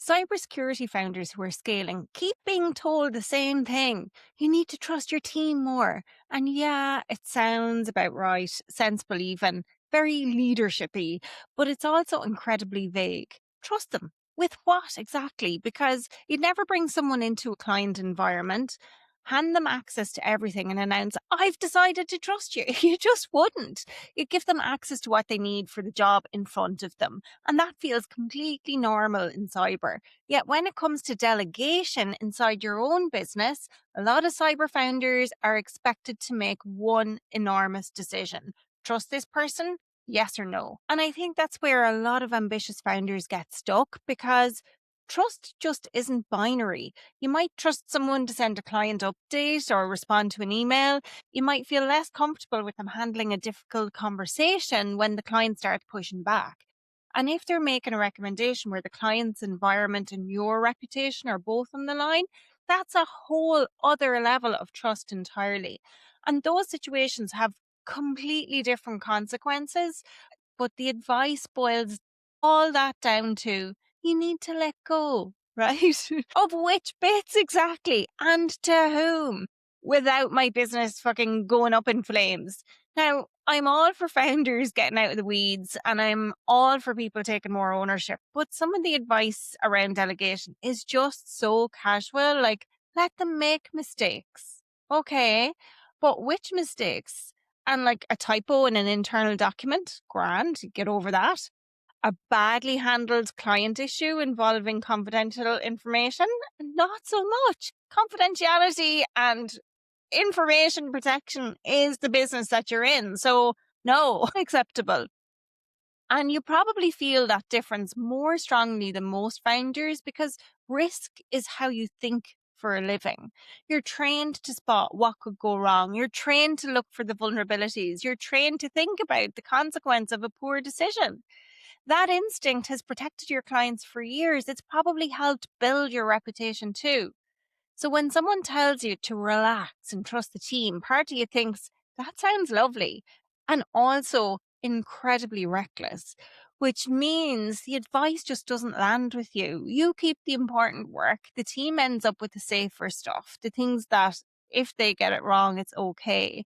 Cybersecurity founders who are scaling keep being told the same thing. You need to trust your team more. And yeah, it sounds about right, sensible even, very leadershipy, but it's also incredibly vague. Trust them. With what exactly? Because you'd never bring someone into a client environment, hand them access to everything and announce, I've decided to trust you. You just wouldn't. You'd give them access to what they need for the job in front of them. And that feels completely normal in cyber. Yet when it comes to delegation inside your own business, a lot of cyber founders are expected to make one enormous decision. Trust this person? Yes or no? And I think that's where a lot of ambitious founders get stuck because trust just isn't binary. You might trust someone to send a client update or respond to an email. You might feel less comfortable with them handling a difficult conversation when the client starts pushing back. And if they're making a recommendation where the client's environment and your reputation are both on the line, that's a whole other level of trust entirely. And those situations have completely different consequences, but the advice boils all that down to you need to let go, right? Of which bits exactly and to whom without my business fucking going up in flames. Now, I'm all for founders getting out of the weeds and I'm all for people taking more ownership, but some of the advice around delegation is just so casual, like let them make mistakes. Okay, but which mistakes? And like a typo in an internal document, grand, get over that. A badly handled client issue involving confidential information, not so much. Confidentiality and information protection is the business that you're in. So no, acceptable. And you probably feel that difference more strongly than most founders because risk is how you think for a living. You're trained to spot what could go wrong. You're trained to look for the vulnerabilities. You're trained to think about the consequence of a poor decision. That instinct has protected your clients for years. It's probably helped build your reputation too. So when someone tells you to relax and trust the team, part of you thinks that sounds lovely and also incredibly reckless, which means the advice just doesn't land with you. You keep the important work. The team ends up with the safer stuff, the things that if they get it wrong, it's okay.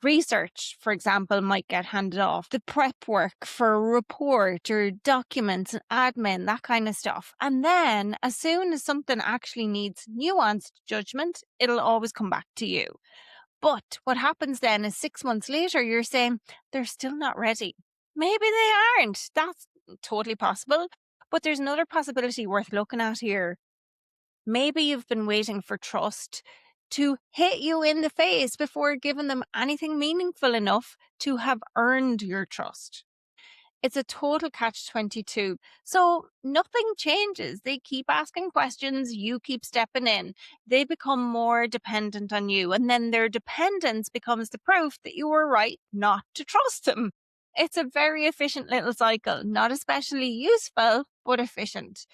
Research, for example, might get handed off. The prep work for a report or documents and admin, that kind of stuff. And then as soon as something actually needs nuanced judgment, it'll always come back to you. But what happens then is 6 months later, you're saying they're still not ready. Maybe they aren't. That's totally possible. But there's another possibility worth looking at here. Maybe you've been waiting for trust to hit you in the face before giving them anything meaningful enough to have earned your trust. It's a total catch-22. So nothing changes. They keep asking questions. You keep stepping in. They become more dependent on you. And then their dependence becomes the proof that you were right not to trust them. It's a very efficient little cycle, not especially useful, but efficient.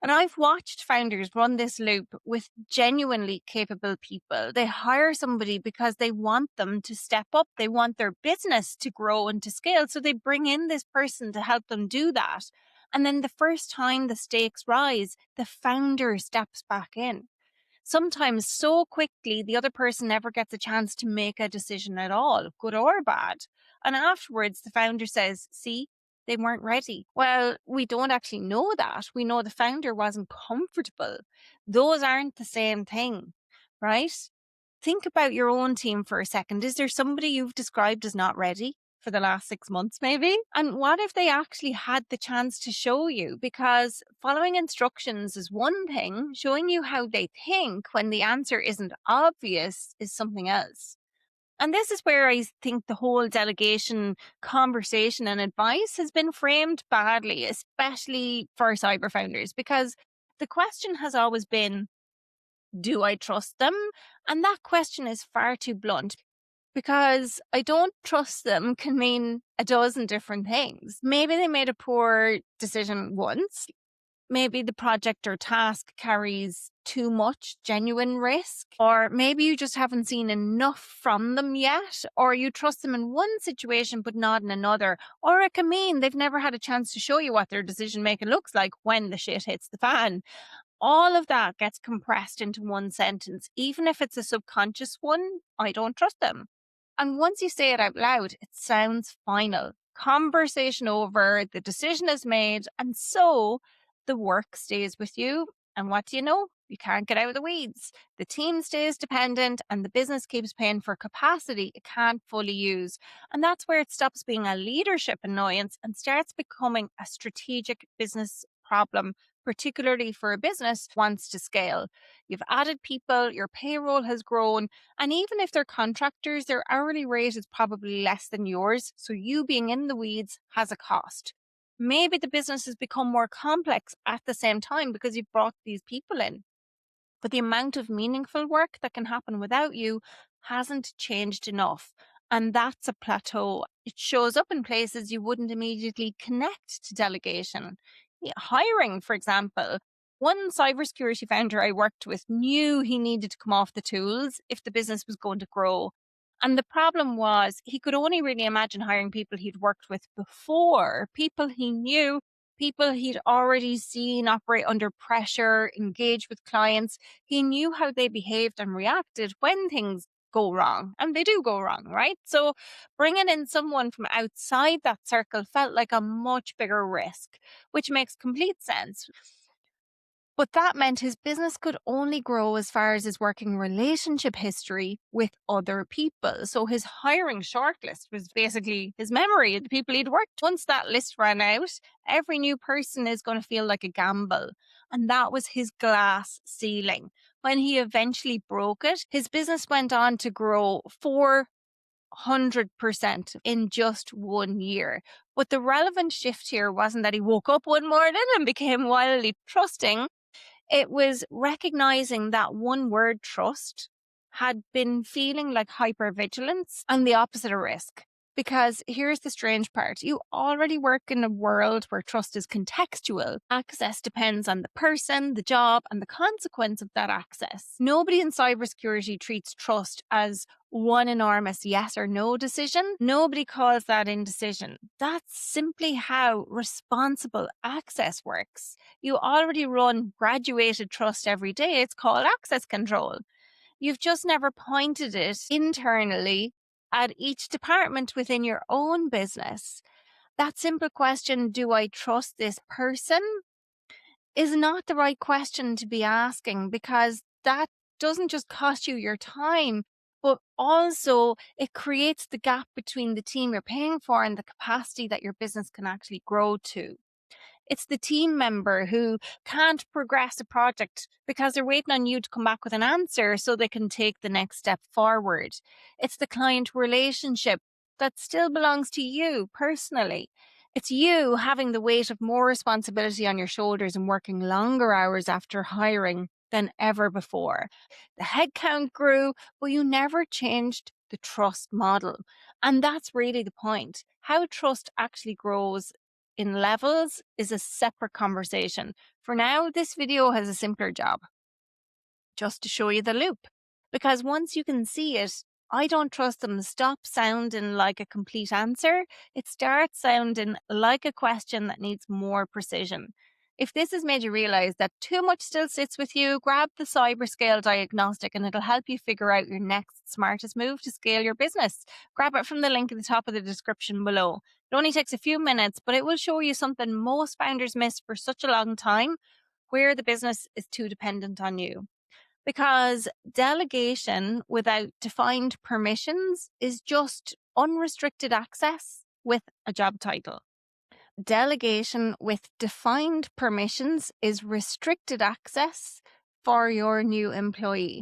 And I've watched founders run this loop with genuinely capable people. They hire somebody because they want them to step up. They want their business to grow and to scale. So they bring in this person to help them do that. And then the first time the stakes rise, the founder steps back in. Sometimes so quickly, the other person never gets a chance to make a decision at all, good or bad. And afterwards, the founder says, see, they weren't ready. Well, we don't actually know that. We know the founder wasn't comfortable. Those aren't the same thing, right? Think about your own team for a second. Is there somebody you've described as not ready for the last 6 months, maybe? And what if they actually had the chance to show you? Because following instructions is one thing, showing you how they think when the answer isn't obvious is something else. And this is where I think the whole delegation conversation and advice has been framed badly, especially for cyber founders, because the question has always been, do I trust them? And that question is far too blunt because I don't trust them can mean a dozen different things. Maybe they made a poor decision once. Maybe the project or task carries too much genuine risk, or maybe you just haven't seen enough from them yet, or you trust them in one situation but not in another, or it can mean they've never had a chance to show you what their decision making looks like when the shit hits the fan. All of that gets compressed into one sentence, even if it's a subconscious one. I don't trust them. And once you say it out loud, it sounds final. Conversation over, the decision is made, and so the work stays with you. And what do you know? You can't get out of the weeds. The team stays dependent, and the business keeps paying for capacity it can't fully use. And that's where it stops being a leadership annoyance and starts becoming a strategic business problem, particularly for a business that wants to scale. You've added people, your payroll has grown, and even if they're contractors, their hourly rate is probably less than yours. So you being in the weeds has a cost. Maybe the business has become more complex at the same time because you've brought these people in. But the amount of meaningful work that can happen without you hasn't changed enough. And that's a plateau. It shows up in places you wouldn't immediately connect to delegation. Yeah, hiring, for example. One cybersecurity founder I worked with knew he needed to come off the tools if the business was going to grow. And the problem was he could only really imagine hiring people he'd worked with before, people he knew, people he'd already seen operate under pressure, engage with clients. He knew how they behaved and reacted when things go wrong, and they do go wrong, right? So bringing in someone from outside that circle felt like a much bigger risk, which makes complete sense. But that meant his business could only grow as far as his working relationship history with other people. So his hiring shortlist was basically his memory of the people he'd worked. Once that list ran out, every new person is going to feel like a gamble. And that was his glass ceiling. When he eventually broke it, his business went on to grow 400% in just 1 year. But the relevant shift here wasn't that he woke up one morning and became wildly trusting. It was recognizing that one word, trust, had been feeling like hypervigilance and the opposite of risk. Because here's the strange part. You already work in a world where trust is contextual. Access depends on the person, the job, and the consequence of that access. Nobody in cybersecurity treats trust as one enormous yes or no decision. Nobody calls that indecision. That's simply how responsible access works. You already run graduated trust every day. It's called access control. You've just never pointed it internally at each department within your own business. That simple question, do I trust this person, is not the right question to be asking, because that doesn't just cost you your time, but also it creates the gap between the team you're paying for and the capacity that your business can actually grow to. It's the team member who can't progress a project because they're waiting on you to come back with an answer so they can take the next step forward. It's the client relationship that still belongs to you personally. It's you having the weight of more responsibility on your shoulders and working longer hours after hiring than ever before. The headcount grew, but you never changed the trust model. And that's really the point. How trust actually grows in levels is a separate conversation. For now, this video has a simpler job, just to show you the loop. Because once you can see it, I don't trust them stop sounding like a complete answer. It starts sounding like a question that needs more precision. If this has made you realize that too much still sits with you, grab the Cyberscale Diagnostic and it'll help you figure out your next smartest move to scale your business. Grab it from the link at the top of the description below. It only takes a few minutes, but it will show you something most founders miss for such a long time, where the business is too dependent on you. Because delegation without defined permissions is just unrestricted access with a job title. Delegation with defined permissions is restricted access for your new employee.